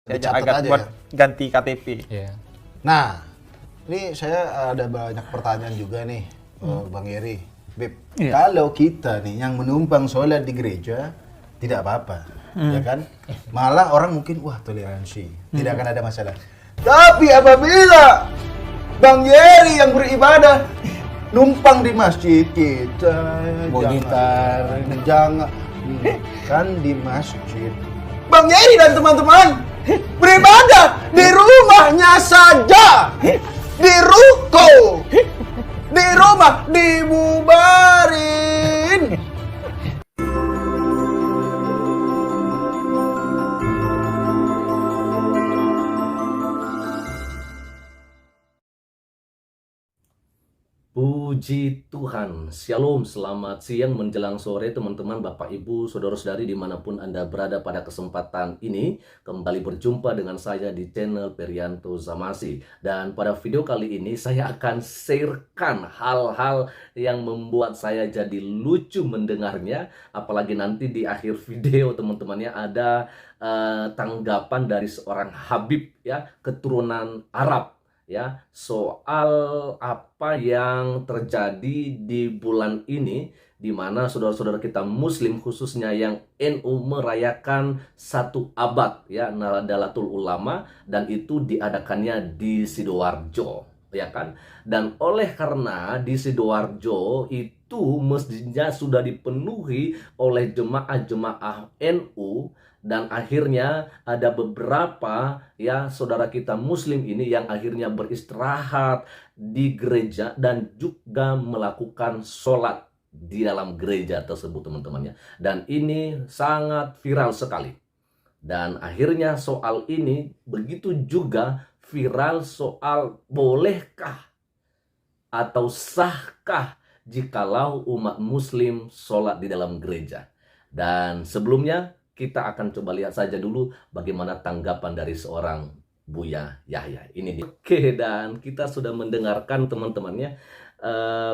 Saya Dicatat agak aja buat ya. ganti KTP. Iya. Nah, ini saya ada banyak pertanyaan juga nih, Bang Yeri. Beb, Iya. kalau kita nih yang menumpang sholat di gereja, tidak apa-apa, ya kan? Malah orang mungkin, wah toleransi, tidak akan ada masalah. Tapi apabila Bang Yeri yang beribadah numpang di masjid kita, Bawa gitar. jangan kan di masjid. Bang Yeri dan teman-teman beribadah di rumahnya saja, di ruko, di rumah dibubarin. Puji Tuhan, Shalom, selamat siang menjelang sore teman-teman, Bapak Ibu, Saudara-saudari dimanapun Anda berada pada kesempatan ini. Kembali berjumpa dengan saya di channel Perianto Zamasi. Dan pada video kali ini saya akan sharekan hal-hal yang membuat saya jadi lucu mendengarnya. Apalagi nanti di akhir video teman-temannya ada tanggapan dari seorang Habib ya, keturunan Arab. Ya, soal apa yang terjadi di bulan ini di mana saudara-saudara kita muslim khususnya yang NU merayakan 1 abad ya Nahdlatul Ulama, dan itu diadakannya di Sidoarjo ya kan. Dan oleh karena di Sidoarjo itu masjidnya sudah dipenuhi oleh jemaah-jemaah NU, dan akhirnya ada beberapa ya saudara kita muslim ini yang akhirnya beristirahat di gereja dan juga melakukan sholat di dalam gereja tersebut teman-temannya. Dan ini sangat viral sekali. Dan akhirnya soal ini begitu juga viral soal bolehkah atau sahkah jikalau umat muslim sholat di dalam gereja. Dan sebelumnya kita akan coba lihat saja dulu bagaimana tanggapan dari seorang Buya Yahya. Ini dia. Oke, dan kita sudah mendengarkan teman-temannya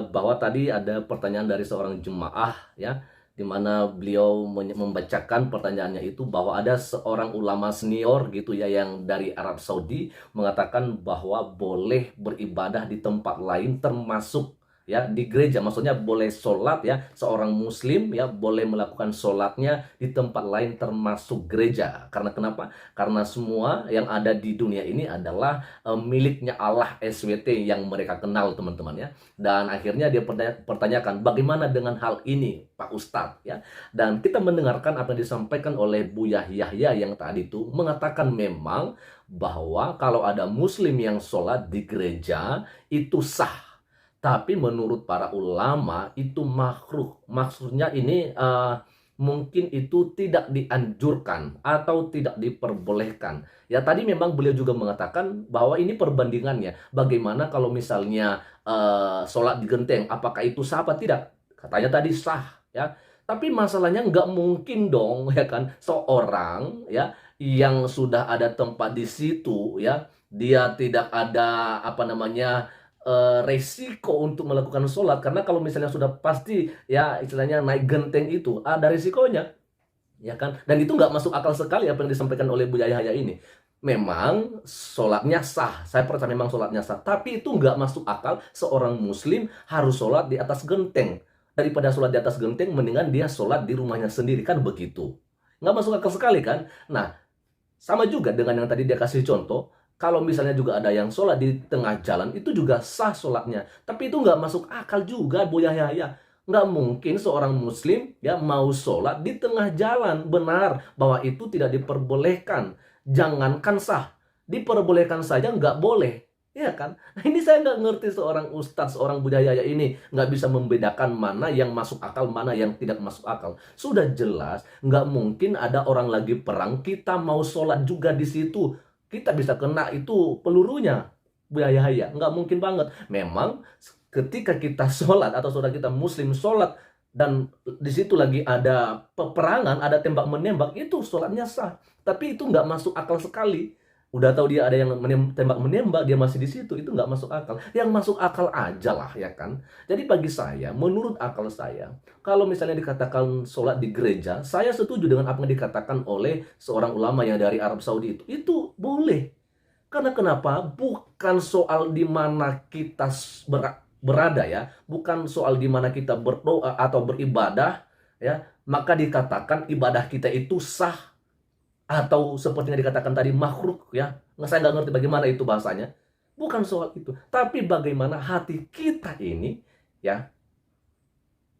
bahwa tadi ada pertanyaan dari seorang jemaah ya, di mana beliau membacakan pertanyaannya itu bahwa ada seorang ulama senior gitu ya yang dari Arab Saudi mengatakan bahwa boleh beribadah di tempat lain termasuk ya di gereja, maksudnya boleh sholat ya, seorang muslim ya boleh melakukan sholatnya di tempat lain termasuk gereja. Karena kenapa? Karena semua yang ada di dunia ini adalah miliknya Allah SWT yang mereka kenal teman-teman ya. Dan akhirnya dia pertanyakan bagaimana dengan hal ini Pak Ustadz ya. Dan kita mendengarkan apa yang disampaikan oleh Buya Yahya yang tadi itu mengatakan memang bahwa kalau ada muslim yang sholat di gereja itu sah. Tapi menurut para ulama itu makruh. Maksudnya ini mungkin itu tidak dianjurkan atau tidak diperbolehkan. Ya tadi memang beliau juga mengatakan bahwa ini perbandingannya. Bagaimana kalau misalnya sholat di genteng, apakah itu sah apa tidak? Katanya tadi sah ya. Tapi masalahnya nggak mungkin dong ya kan seorang ya yang sudah ada tempat di situ ya, dia tidak ada apa namanya resiko untuk melakukan sholat. Karena kalau misalnya sudah pasti ya istilahnya naik genteng itu ada resikonya ya kan. Dan itu nggak masuk akal sekali apa yang disampaikan oleh Buya Yahya ini. Memang sholatnya sah, saya percaya memang sholatnya sah, tapi itu nggak masuk akal seorang muslim harus sholat di atas genteng. Daripada sholat di atas genteng mendingan dia sholat di rumahnya sendiri, kan begitu. Nggak masuk akal sekali kan. Nah sama juga dengan yang tadi dia kasih contoh, kalau misalnya juga ada yang sholat di tengah jalan, itu juga sah sholatnya. Tapi itu nggak masuk akal juga, Buya Yahya. Nggak mungkin seorang muslim ya mau sholat di tengah jalan. Benar bahwa itu tidak diperbolehkan. Jangankan sah, diperbolehkan saja nggak boleh. Ya kan? Nah, ini saya nggak ngerti seorang ustadz, seorang Buya Yahya ini nggak bisa membedakan mana yang masuk akal, mana yang tidak masuk akal. Sudah jelas nggak mungkin ada orang lagi perang, kita mau sholat juga di situ. Kita bisa kena itu pelurunya, Buya Yahya. Nggak mungkin banget. Memang ketika kita sholat atau saudara kita muslim sholat dan di situ lagi ada peperangan, ada tembak menembak, itu sholatnya sah. Tapi itu nggak masuk akal sekali. udah tahu dia ada yang tembak menembak, dia masih di situ, itu nggak masuk akal. Yang masuk akal aja lah, ya kan. Jadi bagi saya, menurut akal saya, kalau misalnya dikatakan sholat di gereja, saya setuju dengan apa yang dikatakan oleh seorang ulama yang dari Arab Saudi itu boleh. Karena kenapa? Bukan soal di mana kita berada ya, bukan soal di mana kita berdoa atau beribadah ya, maka dikatakan ibadah kita itu sah atau seperti yang dikatakan tadi makruh ya. Saya nggak ngerti bagaimana itu bahasanya. Bukan soal itu, tapi bagaimana hati kita ini ya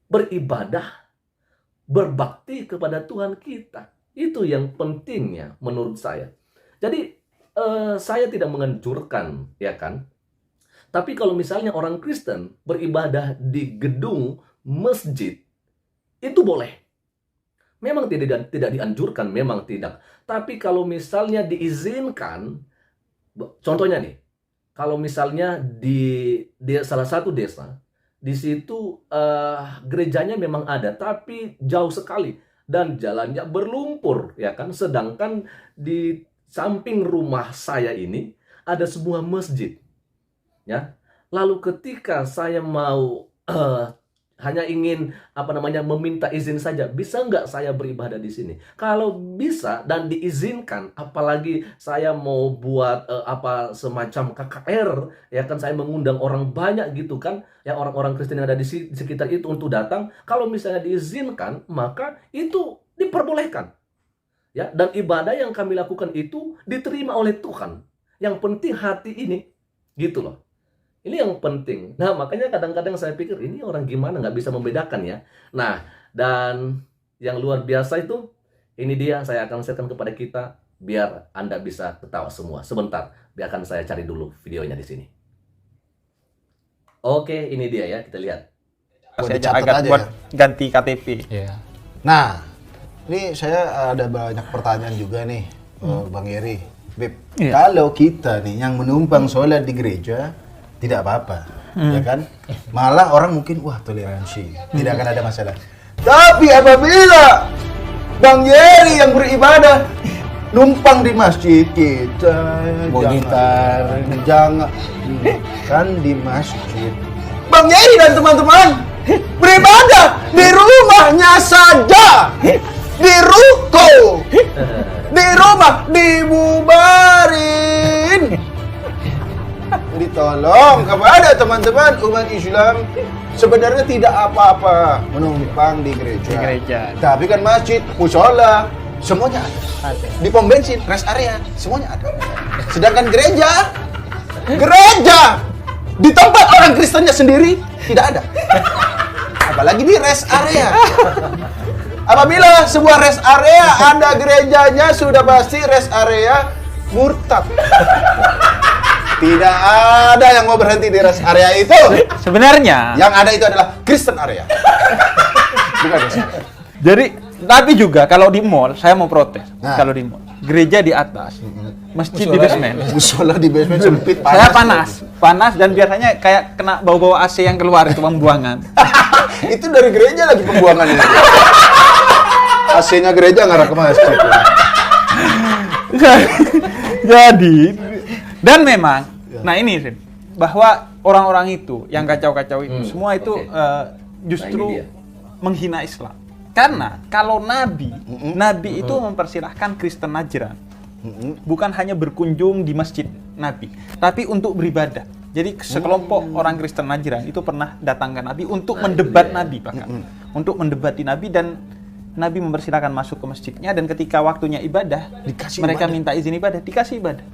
beribadah, berbakti kepada Tuhan kita. Itu yang pentingnya menurut saya. Jadi saya tidak menganjurkan ya kan. Tapi kalau misalnya orang Kristen beribadah di gedung masjid, itu boleh. Memang tidak dianjurkan, memang tidak. Tapi kalau misalnya diizinkan, contohnya nih, kalau misalnya di salah satu desa, di situ gerejanya memang ada, tapi jauh sekali dan jalannya berlumpur, ya kan. Sedangkan di samping rumah saya ini ada sebuah masjid, ya. Lalu ketika saya mau hanya ingin meminta izin saja, bisa nggak saya beribadah di sini? Kalau bisa dan diizinkan, apalagi saya mau buat semacam KKR, ya kan, saya mengundang orang banyak gitu kan, ya, orang-orang Kristen yang ada di sekitar itu untuk datang. Kalau misalnya diizinkan, maka itu diperbolehkan, ya, dan ibadah yang kami lakukan itu diterima oleh Tuhan. Yang penting hati ini, gitu loh. Ini yang penting. Nah, makanya kadang-kadang saya pikir ini orang gimana nggak bisa membedakan ya. Nah, dan yang luar biasa itu, ini dia saya akan share kepada kita biar Anda bisa ketawa semua. Sebentar, biarkan saya cari dulu videonya di sini. Oke, ini dia ya, kita lihat. Saya agak buat ganti KTP. Iya. Nah, ini saya ada banyak pertanyaan juga nih, Bang Yeri. Beb, kalau kita nih yang menumpang sholat di gereja, tidak apa-apa, ya kan? Malah orang mungkin, wah, toleransi, tidak akan ada masalah. Tapi apabila Bang Yeri yang beribadah numpang di masjid kita, jangan kan di masjid. Bang Yeri dan teman-teman beribadah di rumahnya saja, di ruko, di rumah dibubarin. Ditolong kepada teman-teman umat Islam, sebenarnya tidak apa-apa menumpang di gereja. Tapi kan masjid, musola, semuanya ada. Di pom bensin, rest area, semuanya ada. Sedangkan gereja di tempat orang Kristennya sendiri tidak ada. Apalagi di rest area. Apabila sebuah rest area ada gerejanya, sudah pasti rest area murtad. Tidak ada yang mau berhenti di rest area itu. Sebenarnya yang ada itu adalah Kristen area. Bukan rest area. Jadi, tapi juga kalau di mall, saya mau protes. Kalau di mall, gereja di atas, masjid di basement. Musola di basement sempit, Saya panas dan biasanya kayak kena bau-bau AC yang keluar itu pembuangan. Itu dari gereja lagi pembuangannya. AC-nya gereja ngarah ke masjid. Jadi, dan memang, nah ini Rin, bahwa orang-orang itu yang kacau-kacau itu, semua itu justru menghina Islam. Karena kalau Nabi itu mempersilahkan Kristen Najran, bukan hanya berkunjung di masjid Nabi, tapi untuk beribadah. Jadi sekelompok orang Kristen Najran itu pernah datang ke Nabi untuk mendebat Nabi bahkan, untuk mendebati Nabi, dan Nabi mempersilahkan masuk ke masjidnya, dan ketika waktunya ibadah, mereka minta izin ibadah, dikasih ibadah.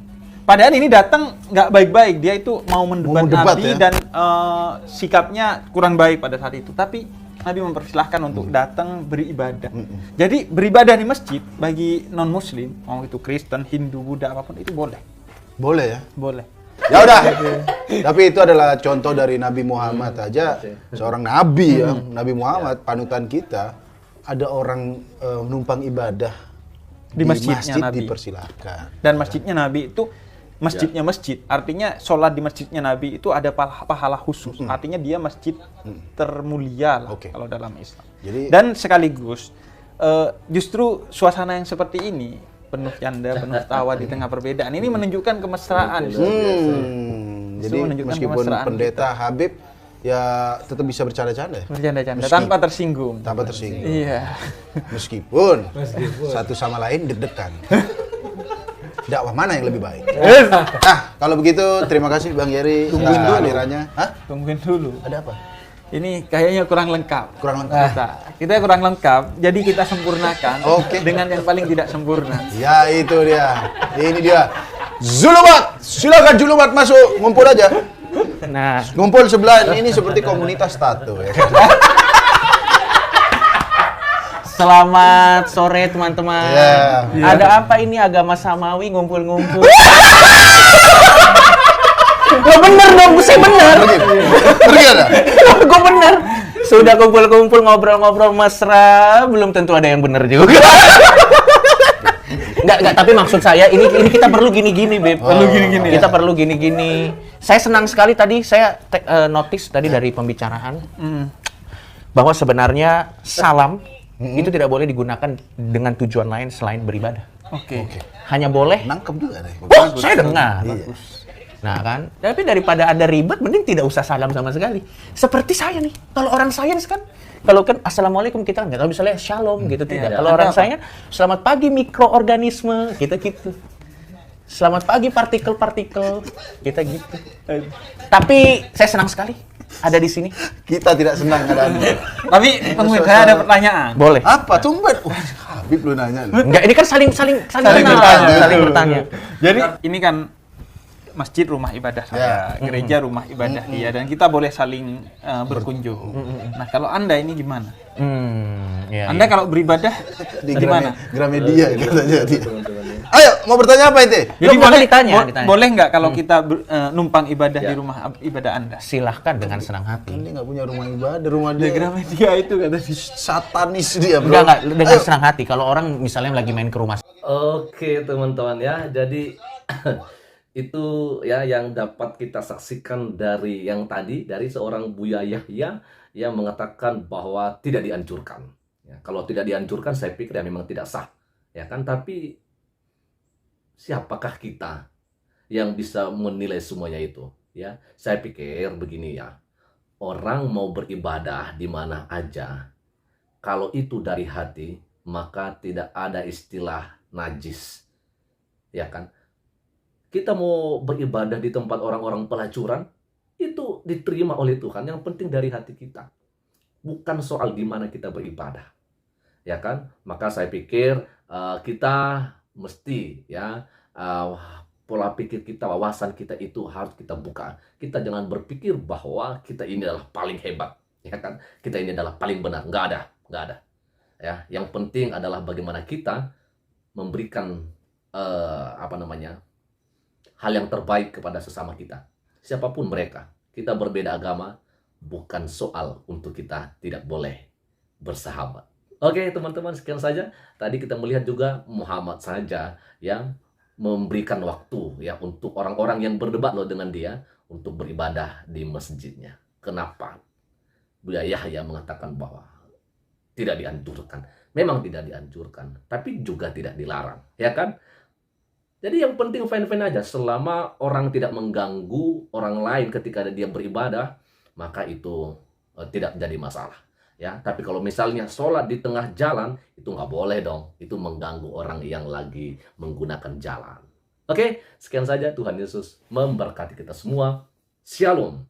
Padahal ini datang nggak baik-baik, dia itu mau mendebat Nabi ya? Dan sikapnya kurang baik pada saat itu. Tapi Nabi mempersilahkan untuk datang beribadah. Jadi beribadah di masjid bagi non-Muslim, mau itu Kristen, Hindu, Buddha, apapun itu boleh. Boleh ya? Boleh. Ya udah. Tapi itu adalah contoh dari Nabi Muhammad aja, seorang nabi ya, Nabi Muhammad panutan kita. Ada orang numpang ibadah di masjid Nabi dipersilahkan. Dan masjidnya Nabi itu masjidnya masjid, artinya sholat di masjidnya Nabi itu ada pahala khusus. Artinya dia masjid termulia lah kalau dalam Islam. Jadi, dan sekaligus justru suasana yang seperti ini penuh canda, penuh tawa di tengah perbedaan. Ini menunjukkan kemesraan. Jadi menunjukkan meskipun kemesraan pendeta Habib ya tetap bisa bercanda-canda ya? Bercanda-canda Meski- tanpa tersinggung. Tanpa tersinggung. Iya. Meskipun satu sama lain deg-degan. Dakwah mana yang lebih baik? Nah, kalau begitu terima kasih Bang Yeri Tungguin atas dulu. kehadirannya. Hah? Tungguin dulu. Ada apa? Ini kayaknya kurang lengkap. Kurang lengkap. Kita kurang lengkap, jadi kita sempurnakan Oke. dengan yang paling tidak sempurna. Ya itu dia. Ini dia. Zulumat. Silakan Zulumat masuk. Ngumpul aja. Nah, Ngumpul sebelah ini seperti komunitas tato ya. selamat sore teman-teman. Ya. Ada apa ini agama samawi ngumpul-ngumpul? Lo bener dong, saya bener. Pergi ada. Gue bener. Sudah kumpul-kumpul ngobrol-ngobrol mesra, belum tentu ada yang bener juga. Enggak, tapi maksud saya ini kita perlu gini-gini, Beb. Perlu gini-gini, Kita ya? perlu gini-gini. Saya senang sekali tadi saya notice tadi dari pembicaraan bahwa sebenarnya salam itu tidak boleh digunakan dengan tujuan lain selain beribadah. Oke. Hanya boleh. Nangkep juga deh. Oh, saya dengar. Iya. Nah kan, tapi daripada ada ribet, mending tidak usah salam sama sekali. Seperti saya nih, kalau orang sains kan, kalau kan assalamualaikum kita nggak tahu misalnya shalom gitu tidak. Iya, Kalau ada orang apa? sains, selamat pagi mikroorganisme, kita gitu. Selamat pagi partikel-partikel, kita gitu. Tapi saya senang sekali ada di sini. Kita tidak senang ada Anda. Tapi tungguin, saya ada pertanyaan. Boleh. Apa tumben? Wah, Habib lu nanya lu. Enggak, ini kan saling kenal, bertanya. saling bertanya. Jadi ini kan masjid rumah ibadah Ya. saya, gereja rumah ibadah dia, dan kita boleh saling berkunjung. Nah, kalau Anda ini gimana? Iya, Anda kalau beribadah Di gimana? Gramedia katanya dia. Ayo, mau bertanya apa itu? Jadi boleh ditanya. Boleh nggak kalau kita numpang ibadah di rumah ibadah Anda? Silahkan dengan senang hati. Ini nggak punya rumah ibadah, rumah dia. Gramedia itu kata Satanis dia, bro. Enggak, dengan senang hati. Kalau orang misalnya lagi main ke rumah Oke teman-teman ya, jadi itu ya yang dapat kita saksikan dari yang tadi dari seorang Buya Yahya yang mengatakan bahwa tidak dianjurkan. Ya, kalau tidak dianjurkan saya pikir ya memang tidak sah, ya kan? Tapi siapakah kita yang bisa menilai semuanya itu? Ya, saya pikir begini ya, orang mau beribadah di mana aja, kalau itu dari hati maka tidak ada istilah najis, ya kan? Kita mau beribadah di tempat orang-orang pelacuran, itu diterima oleh Tuhan. Yang penting dari hati kita. Bukan soal di mana kita beribadah. Ya kan? Maka saya pikir kita mesti ya pola pikir kita, wawasan kita itu harus kita buka. Kita jangan berpikir bahwa kita ini adalah paling hebat. Ya kan? Kita ini adalah paling benar. Nggak ada. Ya, yang penting adalah bagaimana kita memberikan hal yang terbaik kepada sesama kita, siapapun mereka. Kita berbeda agama, bukan soal untuk kita tidak boleh bersahabat. Oke teman-teman, sekian saja. Tadi kita melihat juga Muhammad saja yang memberikan waktu ya untuk orang-orang yang berdebat loh dengan dia untuk beribadah di masjidnya. Kenapa? Buya Yahya mengatakan bahwa tidak dianjurkan. Memang tidak dianjurkan, tapi juga tidak dilarang, ya kan? Jadi yang penting fine-fine aja, selama orang tidak mengganggu orang lain ketika dia beribadah, maka itu tidak jadi masalah. Ya, tapi kalau misalnya sholat di tengah jalan, itu nggak boleh dong. Itu mengganggu orang yang lagi menggunakan jalan. Oke, sekian saja. Tuhan Yesus memberkati kita semua. Shalom.